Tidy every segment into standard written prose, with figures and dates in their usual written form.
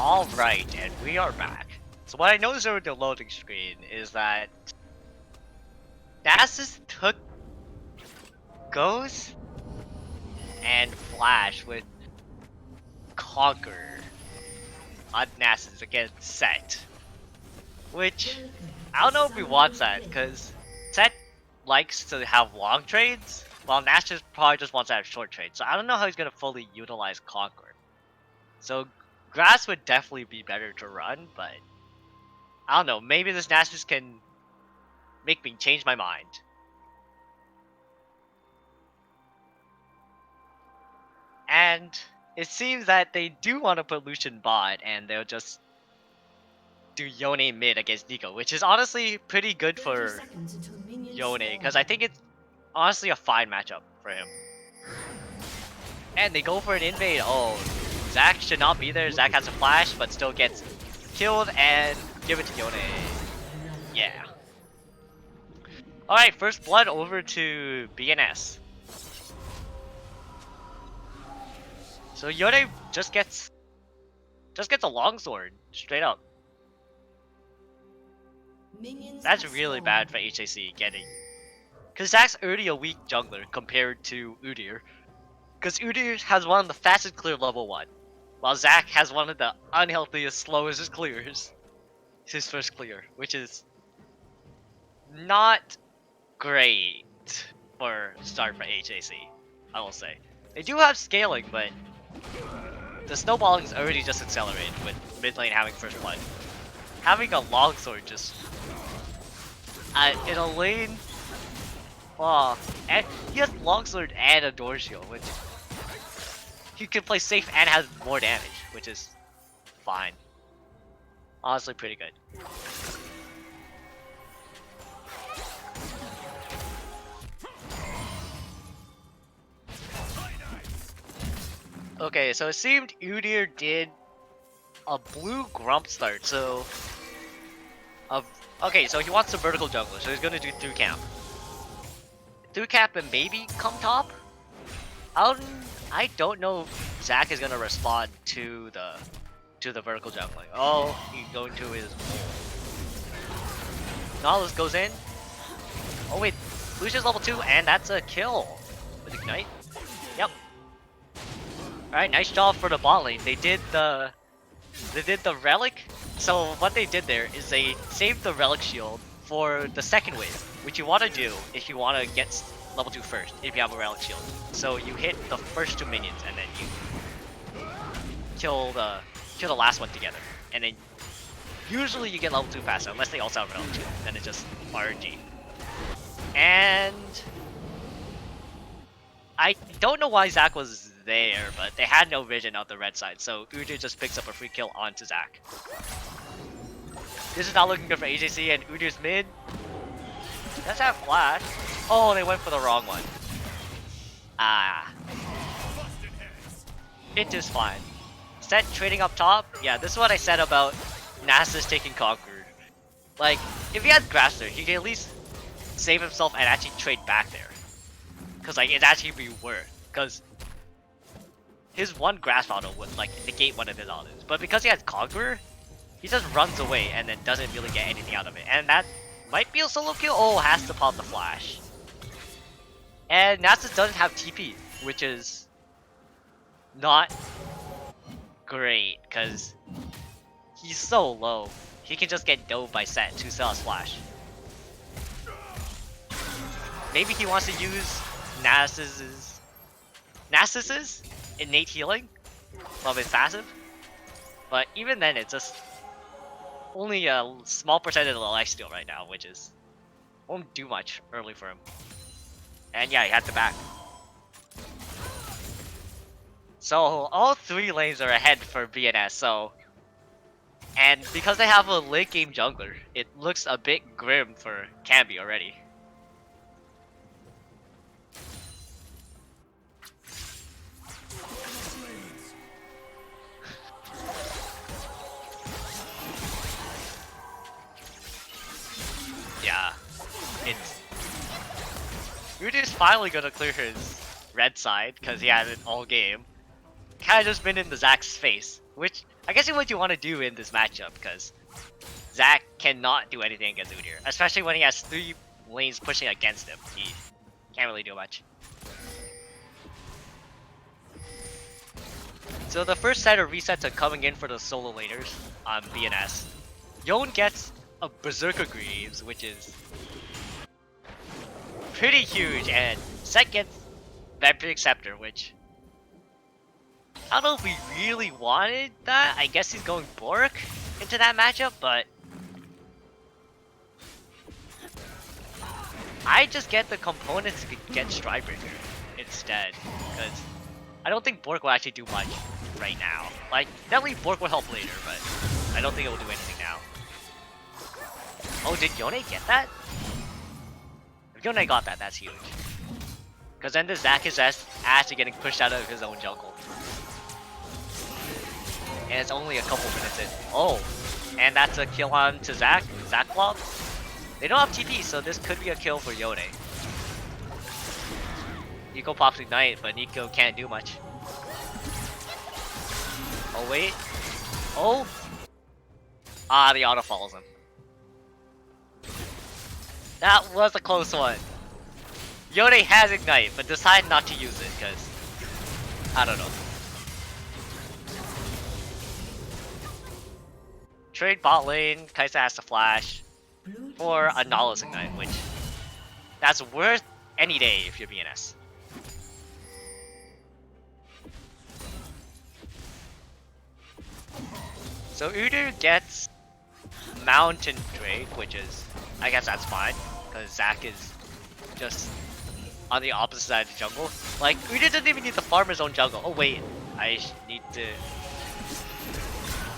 Alright, and we are back. So what I noticed over the loading screen is that Nasus took Ghost and Flash with Conqueror on Nasus against Set. Which, I don't know if we want that, because Set likes to have long trades, while Nasus probably just wants to have short trades. So I don't know how he's going to fully utilize Conqueror. So Grass would definitely be better to run, but I don't know, maybe this Nasus can make me change my mind. And it seems that they do want to put Lucian bot, and they'll just do Yone mid against Nico, which is honestly pretty good for Yone, because I think it's honestly a fine matchup for him. And they go for an invade. Oh, Zac should not be there. Zac has a flash, but still gets killed and give it to Yone. Yeah. Alright, first blood over to BNS. So Yone just gets a longsword, straight up. That's really bad for HAC getting. Cause Zac's already a weak jungler compared to Udyr. Cause Udyr has one of the fastest clear level 1. While Zac has one of the unhealthiest, slowest clears. His first clear, which is not great for start for HAC, I will say. They do have scaling, but the snowballing is already just accelerated with mid lane having first blood. Having a longsword just in a lane, and he has longsword and a door shield, which he can play safe and has more damage, which is fine. Honestly, pretty good. Okay, so it seemed Udyr did a blue Grump start, so okay, so he wants the vertical jungler, so he's gonna do through camp. Through camp and maybe come top? I don't know if Zac is gonna respond to the vertical jungling. Oh, he's going to his Nautilus goes in. Oh wait, Lucian's level 2 and that's a kill with Ignite. Yep. Alright, nice job for the bot lane. They did the relic. So what they did there is they saved the relic shield for the second wave, which you want to do if you want to get level 2 first, if you have a relic shield. So you hit the first 2 minions and then you kill the last one together. And then usually you get level 2 faster, unless they also have relic shield, then it's just RNG. And I don't know why Zac was there, but they had no vision of the red side, so Udyr just picks up a free kill onto Zac. This is not looking good for HAC, and Udyr's mid. Does have flash. Oh, they went for the wrong one. Ah. It is fine. Set trading up top. Yeah, this is what I said about Nasus taking Conqueror. Like, if he had Grasser, he could at least save himself and actually trade back there. Cause like it's actually be worth. Cause his one grass auto would like negate one of his autos. But because he has Conqueror, he just runs away and then doesn't really get anything out of it. And that might be a solo kill. Oh, has to pop the flash. And Nasus doesn't have TP, which is not great because he's so low. He can just get dove by Set to sell his flash. Maybe he wants to use Nasus's innate healing of his passive, but even then it's just only a small percentage of the lifesteal right now, which is won't do much early for him. And yeah, he had to back. So all 3 lanes are ahead for BNS. So, and because they have a late game jungler, it looks a bit grim for Cambie already. Yeah, Udyr's finally gonna clear his red side because he had it all game. Kinda just been in the Zac's face, which I guess is what you want to do in this matchup, because Zac cannot do anything against Udyr, especially when he has 3 lanes pushing against him. He can't really do much. So the first set of resets are coming in for the solo laners on BNS. Yone gets a Berserker Greaves, which is pretty huge, and Set gets Vampiric Scepter, which I don't know if we really wanted that. I guess he's going Bork into that matchup, but I just get the components to get Stridebreaker instead, because I don't think Bork will actually do much right now. Like, definitely Bork will help later, but I don't think it will do anything now. Oh, did Yone get that? If Yone got that, that's huge. Because then the Zac is actually getting pushed out of his own jungle. And it's only a couple minutes in. Oh, and that's a kill on to Zac. Zac Blob. They don't have TP, so this could be a kill for Yone. Nico pops Ignite, but Nico can't do much. Oh wait. Oh! Ah, the auto follows him. That was a close one. Yone has Ignite, but decided not to use it, because I don't know. Trade bot lane, Kai'Sa has to flash for a Nala's Ignite, which that's worth any day if you're BNS. So Udyr gets Mountain Drake, which is, I guess that's fine, because Zac is just on the opposite side of the jungle. Like, Udyr doesn't even need to farm his own jungle. Oh wait, I need to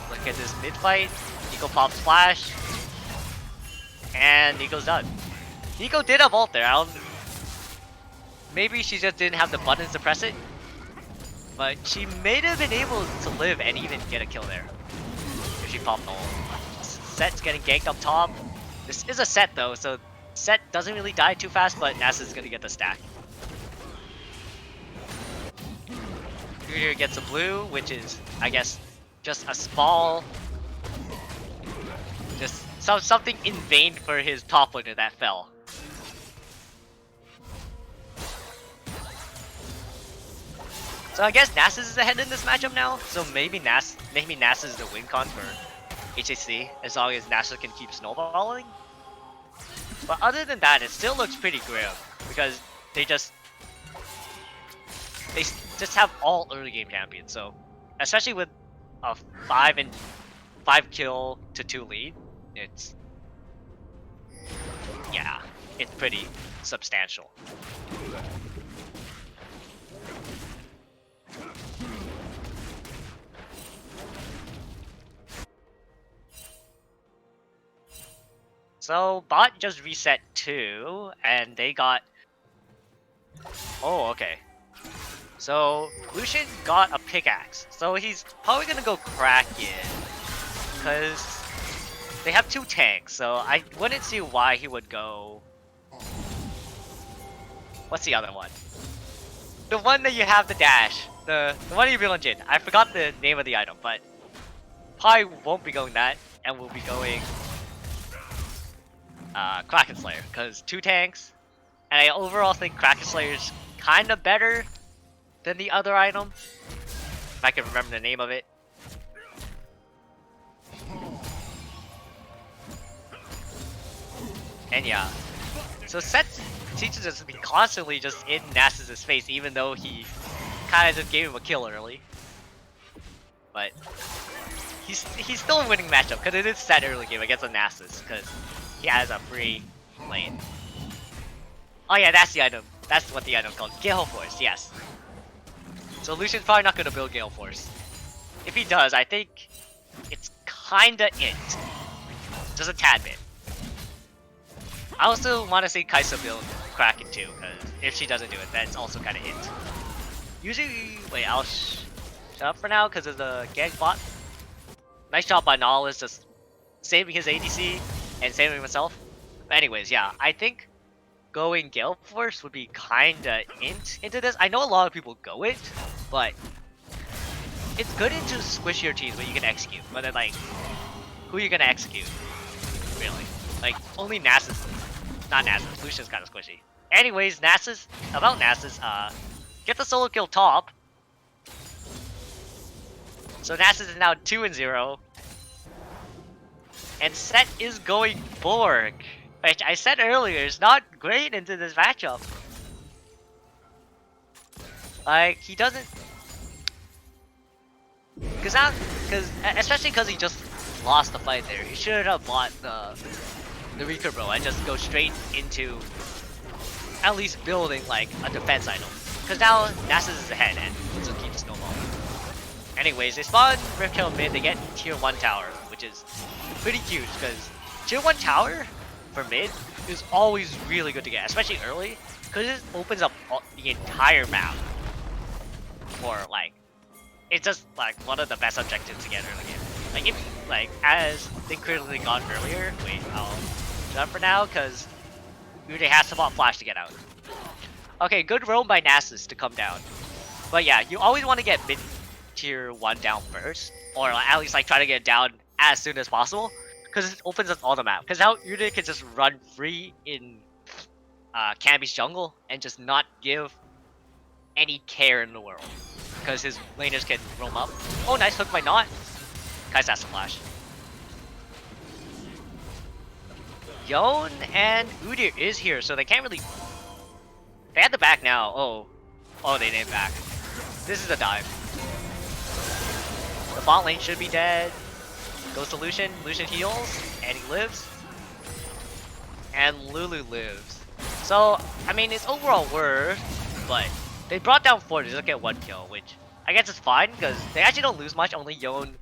look at this mid fight. Nico pops flash, and Nico's done. Nico did have ult there. Maybe she just didn't have the buttons to press it, but she may have been able to live and even get a kill there if she popped the ult. Set's getting ganked up top. This is a Set though, so Set doesn't really die too fast, but Nasa's gonna get the stack. Udyr gets a blue, which is, I guess, just a small, just something in vain for his top laner that fell. So I guess Nasus is ahead in this matchup now, so maybe Nasus is the win con for HSC, as long as Nasus can keep snowballing. But other than that, it still looks pretty grim, because they just have all early game champions. So especially with a 5 kill to 2 lead, it's pretty substantial. So bot just reset too, and they got. Oh, okay. So Lucian got a pickaxe, so he's probably gonna go Kraken, because they have 2 tanks. So I wouldn't see why he would go. What's the other one? The one that you have the dash, the one you build on Jin. I forgot the name of the item, but probably won't be going that, and we'll be going Kraken Slayer, because 2 tanks, and I overall think Kraken Slayer is kind of better than the other item, if I can remember the name of it. And yeah, so Set teaches us to be constantly just in Nasus' face, even though he kind of just gave him a kill early. But he's still a winning matchup, because it is Set early game against a Nasus, because he has a free lane. Oh yeah, that's the item. That's what the item's called. Gale Force, yes. So Lucian's probably not going to build Gale Force. If he does, I think it's kinda it. Just a tad bit. I also want to see Kai'Sa build Kraken too, because if she doesn't do it, that's also kinda it. Usually, wait, I'll shut up for now because of the gank bot. Nice job by Nala's just saving his ADC and saving himself. But anyways, yeah, I think going Gale Force would be kinda into this. I know a lot of people go it, but it's good into squishier teams where you can execute, but then like, who are you gonna execute? Really? Like, only Nasus, not Nasus, Lucian's kinda squishy. Anyways, Nasus, about Nasus, get the solo kill top. So Nasus is now 2-0. And Set is going Borg, which I said earlier is not great into this matchup. Like, he doesn't... especially because he just lost the fight there. He should have bought the weaker bro and just go straight into at least building like a defense item. Because now Nasus is ahead and just keep snowballing. Anyways, they spawn Rift Hill mid, they get tier 1 tower, which is pretty huge because tier 1 tower for mid is always really good to get, especially early, because it opens up the entire map for like, it's just like one of the best objectives to get early game. Like if, like as they critically got earlier, wait, I'll jump for now because Ude has to bot flash to get out. Okay, good roam by Nasus to come down. But yeah, you always want to get mid tier 1 down first, or at least like try to get it down as soon as possible, because it opens up all the map. Because now Ude can just run free in Cambie's jungle and just not give any care in the world, because his laners can roam up. Oh, nice hook by Not. Kai's has to flash. Yon and Udyr is here, so they can't really... They had the back now. Oh, they didn't back. This is a dive. The bot lane should be dead. Goes to Lucian. Lucian heals, and he lives. And Lulu lives. So, I mean, it's overall worse, but they brought down 4 to just get 1 kill, which I guess is fine, because they actually don't lose much. Only Yon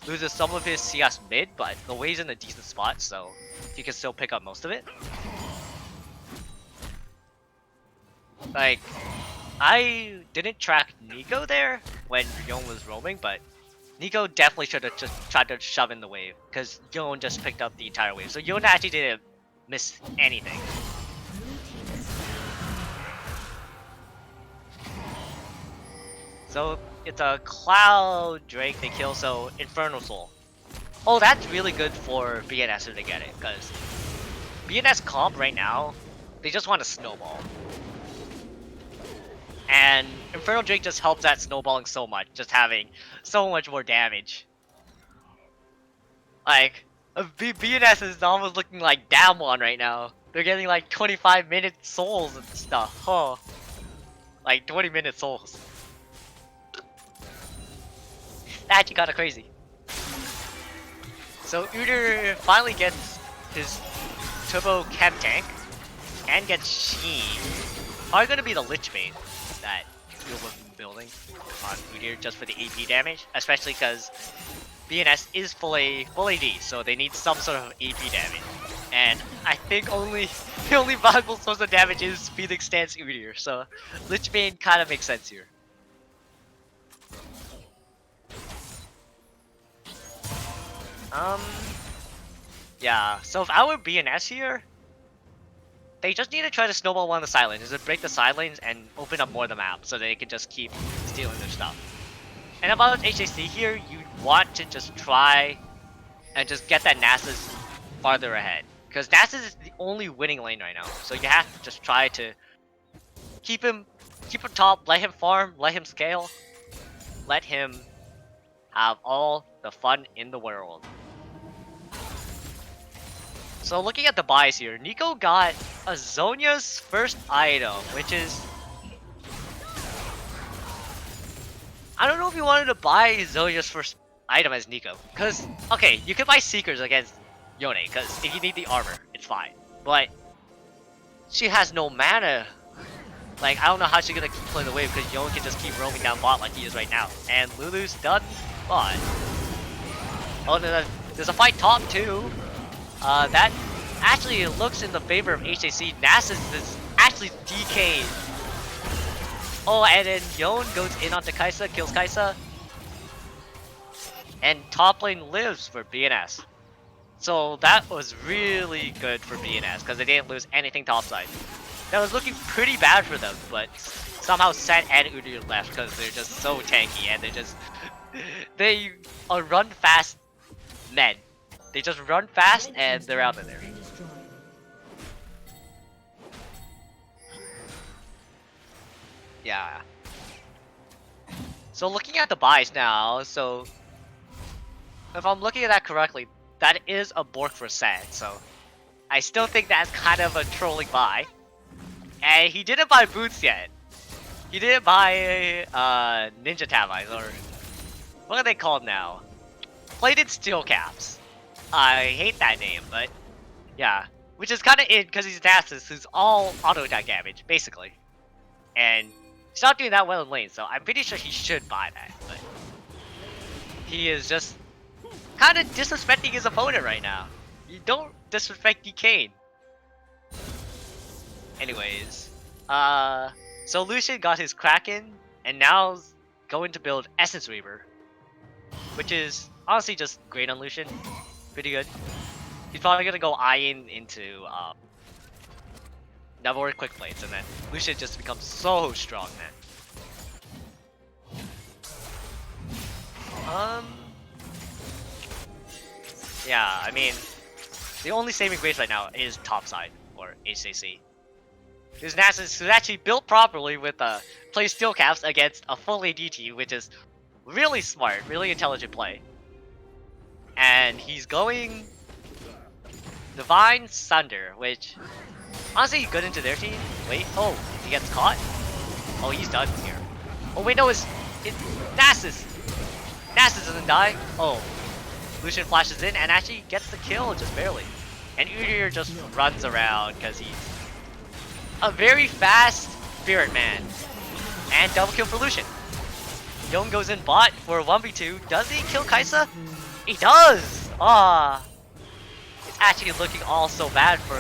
loses some of his CS mid, but the wave's in a decent spot, so he can still pick up most of it. Like, I didn't track Nico there when Yon was roaming, but Nico definitely should have just tried to shove in the wave, because Yon just picked up the entire wave. So Yon actually didn't miss anything. So it's a Cloud Drake they kill, so Infernal Soul. Oh, that's really good for BNS if they get it, because BNS comp right now, they just want to snowball. And Infernal Drake just helps that snowballing so much, just having so much more damage. Like, BNS is almost looking like Damwon right now. They're getting like 25-minute souls and stuff. Huh. Like 20-minute souls. That actually kinda crazy. So Udyr finally gets his turbo chem tank and gets Sheen. Probably gonna be the Lich Bane that you'll be building on Udyr just for the AP damage, especially because BNS is full AD, so they need some sort of AP damage. And I think the only viable source of damage is Phoenix Stance Udyr, so Lich Bane kind of makes sense here. Yeah, so if I were BNS here, they just need to try to snowball one of the side lanes, just break the side lanes and open up more of the map so they can just keep stealing their stuff. And about HAC here, you want to just try and just get that Nasus farther ahead, because Nasus is the only winning lane right now. So you have to just try to keep him top, let him farm, let him scale, let him have all the fun in the world. So looking at the buys here, Nico got a Zhonya's first item, which is... I don't know if you wanted to buy Zhonya's first item as Nico. Because, okay, you can buy Seekers against Yone, because if you need the armor, it's fine. But she has no mana. Like, I don't know how she's gonna keep playing the wave, because Yone can just keep roaming down bot like he is right now. And Lulu's done bot. Oh, there's a fight top too. That actually looks in the favor of HAC. Nasus is actually DK'd. Oh, and then Yon goes in onto Kaisa, kills Kaisa. And top lane lives for BNS. So that was really good for BNS, because they didn't lose anything topside. That was looking pretty bad for them, but somehow Set and Udyr left because they're just so tanky and they're just They are run fast men. They just run fast and they're out of there. Yeah. So looking at the buys now, so if I'm looking at that correctly, that is a Bork for Sand, so I still think that's kind of a trolling buy. And he didn't buy boots yet. He didn't buy ninja tablets, or what are they called now? Plated steel caps. I hate that name, but yeah. Which is kind of it because he's Nasus, who's all auto attack damage, basically. And he's not doing that well in lane, so I'm pretty sure he should buy that, but he is just kind of disrespecting his opponent right now. You don't disrespect DK. Anyways, so Lucian got his Kraken, and now going to build Essence Reaver, which is honestly just great on Lucian. Pretty good. He's probably gonna go eyeing into Double or Quick Plates, and then Lucian just becomes so strong then. Yeah, I mean, the only saving grace right now is topside, or HCC. His Nasus is actually built properly with play steel caps against a full AD team, which is really smart, really intelligent play. And he's going Divine Sunder, which honestly good into their team. Wait, oh, he gets caught? Oh, he's done here. Oh wait, no, it's Nasus! Nasus doesn't die. Oh, Lucian flashes in and actually gets the kill, just barely. And Udyr just runs around because he's a very fast Spirit Man. And double kill for Lucian. Yone goes in bot for a 1v2. Does he kill Kai'Sa? He does! Ah, it's actually looking all so bad for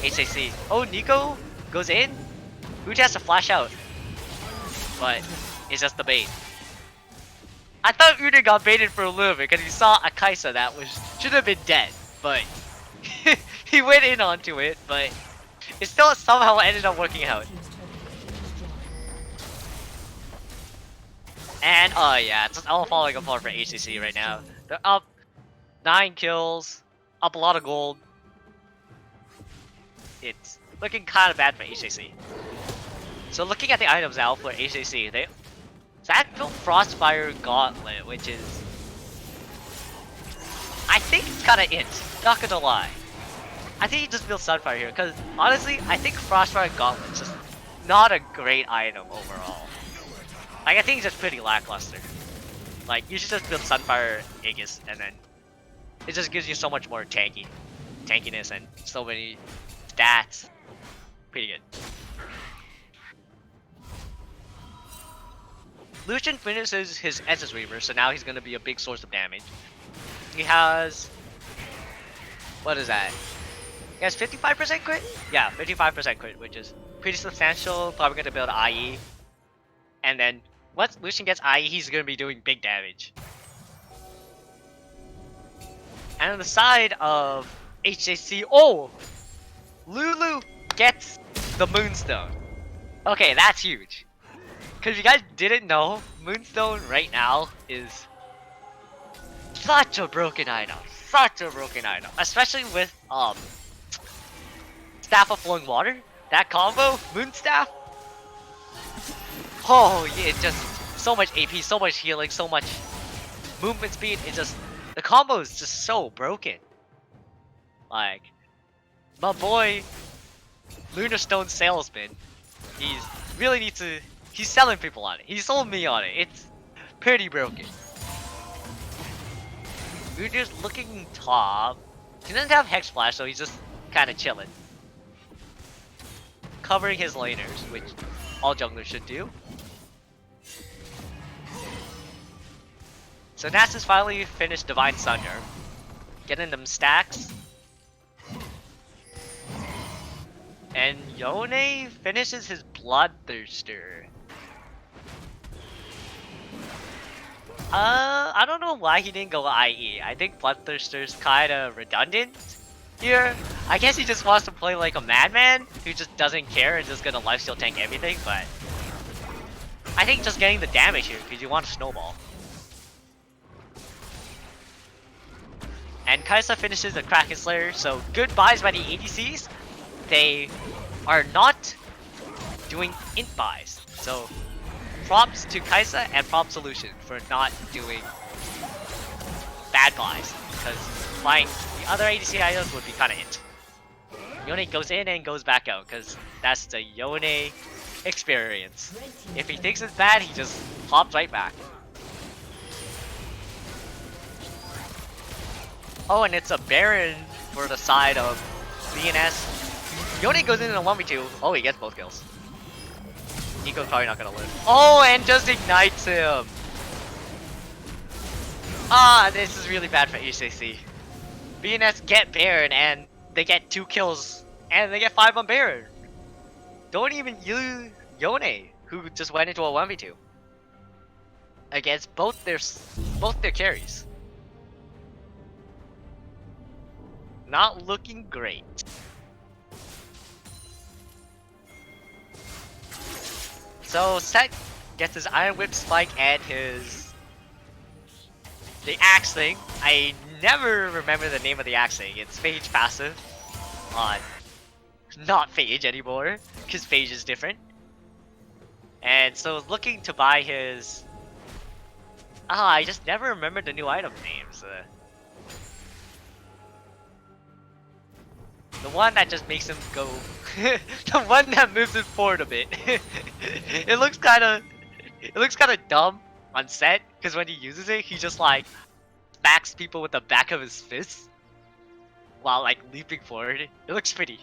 HAC. Oh, Nico goes in. Udyr has to flash out. But it's just the bait. I thought Udyr got baited for a little bit because he saw a Kai'Sa that should have been dead. But he went in onto it, but it still somehow ended up working out. And yeah, it's all falling apart for HCC right now. They're up 9 kills, up a lot of gold. It's looking kind of bad for HCC. So looking at the items now for HCC, Zach built Frostfire Gauntlet, which is, I think it's kind of it. Not gonna lie. I think he just built Sunfire here, because honestly, I think Frostfire Gauntlet is just not a great item overall. Like, I think it's just pretty lackluster. Like, you should just build Sunfire Aegis, and then it just gives you so much more tankiness and so many stats. Pretty good. Lucian finishes his Essence Reaver, so now he's gonna be a big source of damage. He has, what is that? He has 55% crit? Yeah, 55% crit, which is pretty substantial. Probably gonna build IE. And then, once Lucian gets IE, he's gonna be doing big damage. And on the side of HJC, oh! Lulu gets the Moonstone. Okay, that's huge. Because if you guys didn't know, Moonstone right now is such a broken item. Such a broken item. Especially with Staff of Flowing Water. That combo, Moonstaff. Oh yeah, it's just so much AP, so much healing, so much movement speed. It's just, the combo is just so broken. Like, my boy Lunarstone Salesman, he's really needs to, he's selling people on it. He sold me on it. It's pretty broken. We're just looking top. He doesn't have Hex Flash, so he's just kind of chilling. Covering his laners, which all junglers should do. So Nasus finally finished Divine Sunder. Getting them stacks. And Yone finishes his Bloodthirster. I don't know why he didn't go IE. I think Bloodthirster's kinda redundant here. I guess he just wants to play like a madman who just doesn't care and just gonna lifesteal tank everything, but I think just getting the damage here because you want to snowball. And Kai'Sa finishes the Kraken Slayer, so good buys by the ADCs. They are not doing int buys. So props to Kai'Sa and props to Lucian for not doing bad buys. Because buying the other ADC items would be kind of int. Yone goes in and goes back out because that's the Yone experience. If he thinks it's bad, he just hops right back. Oh, and it's a Baron for the side of VNS. Yone goes in a 1v2. Oh, he gets both kills. Nico's probably not gonna live. Oh, and just ignites him. Ah, this is really bad for HCC. VNS get Baron and they get 2 kills and they get 5 on Baron. Don't even use Yone, who just went into a 1v2 against both their carries. Not looking great. So Set gets his Iron Whip spike and the axe thing. I never remember the name of the axe thing. It's Phage passive on not Phage anymore because Phage is different. And so looking to buy his I just never remember the new item names. The one that just makes him go the one that moves him forward a bit. It looks kinda dumb on Set, because when he uses it, he just like backs people with the back of his fist while like leaping forward. It looks pretty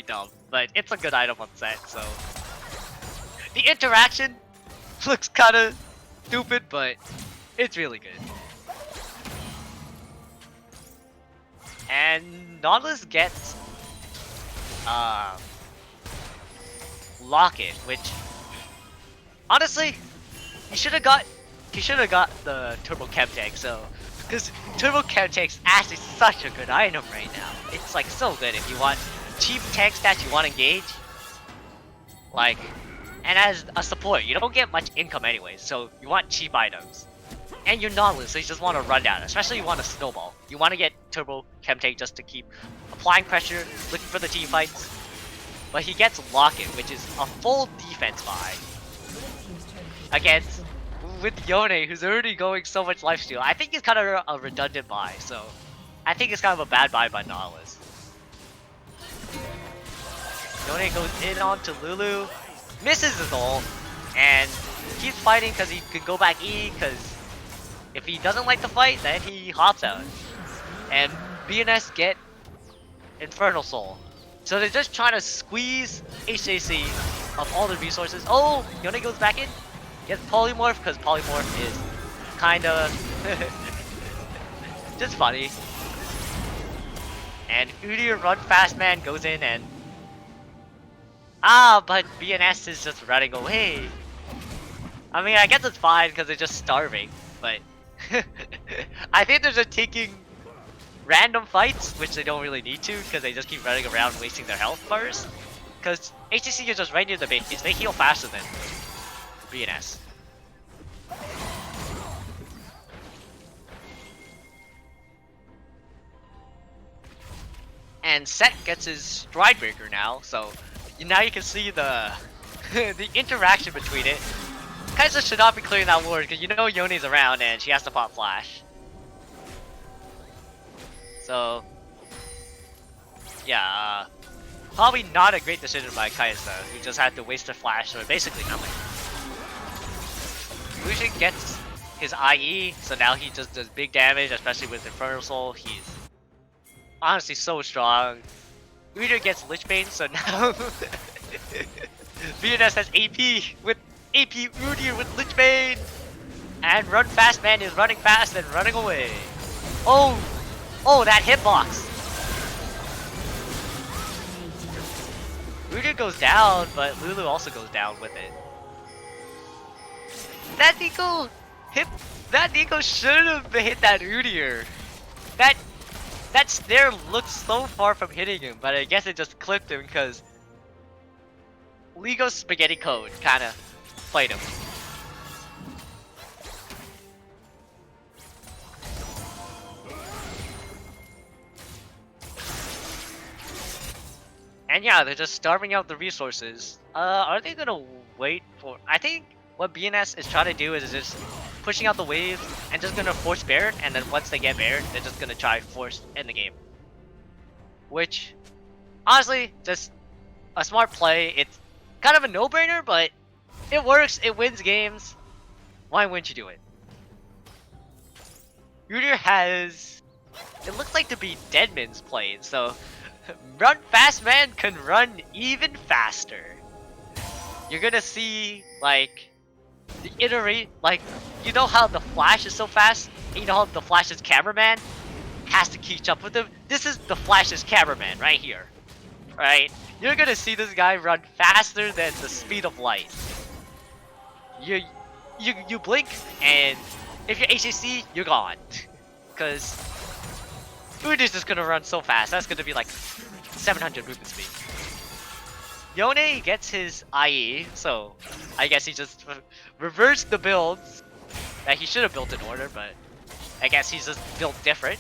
dumb, but it's a good item on Set, so the interaction looks kinda stupid, but it's really good. And Nautilus gets Locket, which honestly he should have got the Turbo Chem Tank, so because Turbo Chem Tank's actually such a good item right now. It's like so good if you want cheap tanks that you want to engage. Like, and as a support, you don't get much income anyways, so you want cheap items. And you're Nautilus, so you just want to run down, especially you want to snowball. You want to get Turbo Chem Tank just to keep applying pressure, looking for the team fights. But he gets Locket, which is a full defense buy against with Yone, who's already going so much lifesteal. I think it's kind of a redundant buy, so I think it's kind of a bad buy by Nautilus. Yone goes in onto Lulu, misses his ult, and keeps fighting because he can go back E, because if he doesn't like the fight, then he hops out. And BNS get Infernal Soul. So they're just trying to squeeze HJC of all the resources. Oh, Yone goes back in, gets Polymorph, because Polymorph is kinda just funny. And Udyr Run Fast Man goes in and but BNS is just running away. I mean, I guess it's fine because they're just starving, but I think they're just taking random fights, which they don't really need to because they just keep running around wasting their health bars. Because HTC is just right near the base, they heal faster than BNS. And Set gets his Stride Breaker now, so now you can see the the interaction between it. Kai'Sa should not be clearing that ward because you know Yone's around and she has to pop flash. So yeah, probably not a great decision by Kai'Sa, who just had to waste a flash for basically nothing. Lucian gets his IE, so now he just does big damage, especially with Infernal Soul. He's honestly so strong. Udyr gets Lich Bane, so now VNS has AP with AP Udyr with Lich Bane, and Run Fast Man is running fast and running away. Oh, that hitbox. Udyr goes down, but Lulu also goes down with it. That Nico should have hit that Udyr. That snare looks so far from hitting him, but I guess it just clipped him because Lego's Spaghetti Code kinda played him. And yeah, they're just starving out the resources. Are they gonna wait for... I think what BNS is trying to do is just pushing out the waves and just gonna force Baron, and then once they get Baron, they're just gonna try force end the game. Which, honestly, just a smart play. It's kind of a no-brainer, but it works, it wins games. Why wouldn't you do it? Udyr has... It looks like to be Deadman's playing, so... Run Fast Man can run even faster. You're gonna see, like, the iterate, like, you know how the Flash is so fast? You know how the Flash's cameraman has to keep up with him? This is the Flash's cameraman right here. Right? You're gonna see this guy run faster than the speed of light. You blink, and if you're HAC, you're gone. Because Udyr's just gonna run so fast. That's gonna be like 700 movement speed. Yone gets his IE, so I guess he just reversed the builds that he should have built in order, but I guess he's just built different.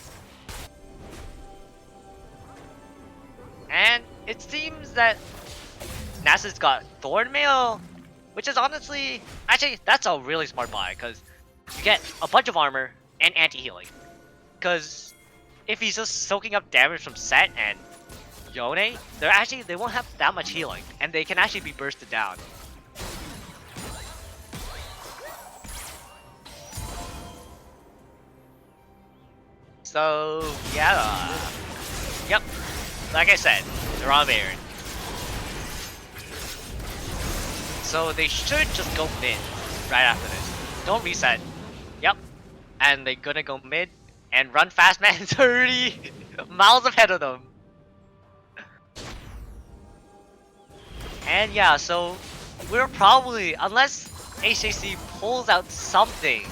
And it seems that NASA's got Thornmail, which is honestly... Actually, that's a really smart buy, because you get a bunch of armor and anti-healing. Because if he's just soaking up damage from Set and Yone, they won't have that much healing, and they can actually be bursted down. So yeah, yep. Like I said, they're on Baron. So they should just go mid right after this. Don't reset. Yep. And they're gonna go mid and run Fast Man 30 miles ahead of them. And yeah, so we're probably, unless HAC pulls out something,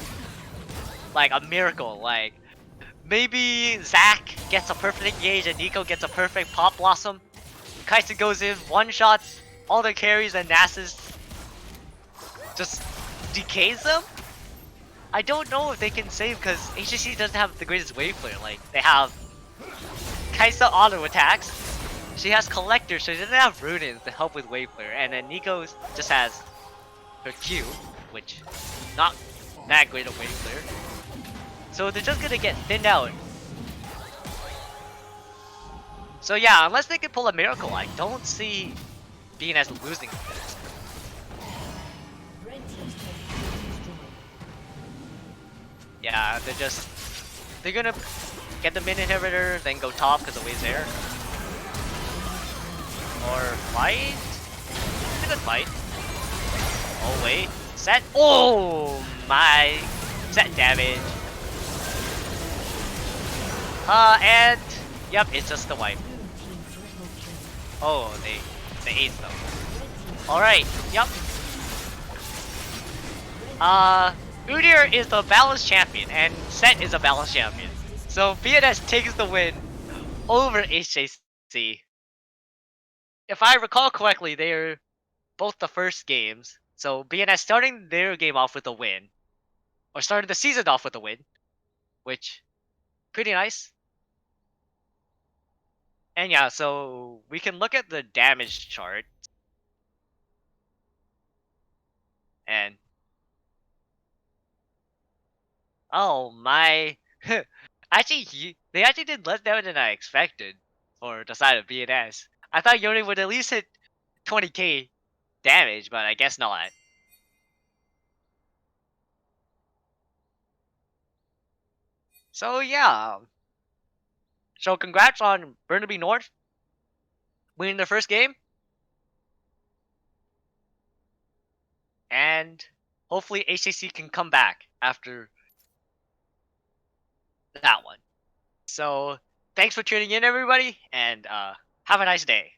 like a miracle, like maybe Zac gets a perfect engage and Nico gets a perfect Pop Blossom, Kaisa goes in, one-shots all their carries, and Nasus just decays them? I don't know if they can save, because HAC doesn't have the greatest wave player. Like, they have Kaisa auto attacks, she has Collector, so she doesn't have Runins to help with wave player, and then Nico just has her Q, which not that great a wave player. So they're just gonna get thinned out. So yeah, unless they can pull a miracle, I don't see BNS losing this. Yeah, they're gonna get the mid inhibitor, then go top because the wave's there. Or fight? It's a good fight. Oh wait, Set. Oh my, Set damage. And yep, it's just the wipe. Oh, they aced them. All right, yep. Udyr is the balanced champion, and Set is a balanced champion. So BNS takes the win over HJC. If I recall correctly, they are both the first games. So BNS starting their game off with a win, or starting the season off with a win, which pretty nice. And yeah, so we can look at the damage chart, and oh my, they actually did less damage than I expected for the side of BNS. I thought Yone would at least hit 20k damage, but I guess not. So yeah, so congrats on Burnaby North winning their first game, and hopefully HAC can come back after that one. So thanks for tuning in, everybody, and have a nice day.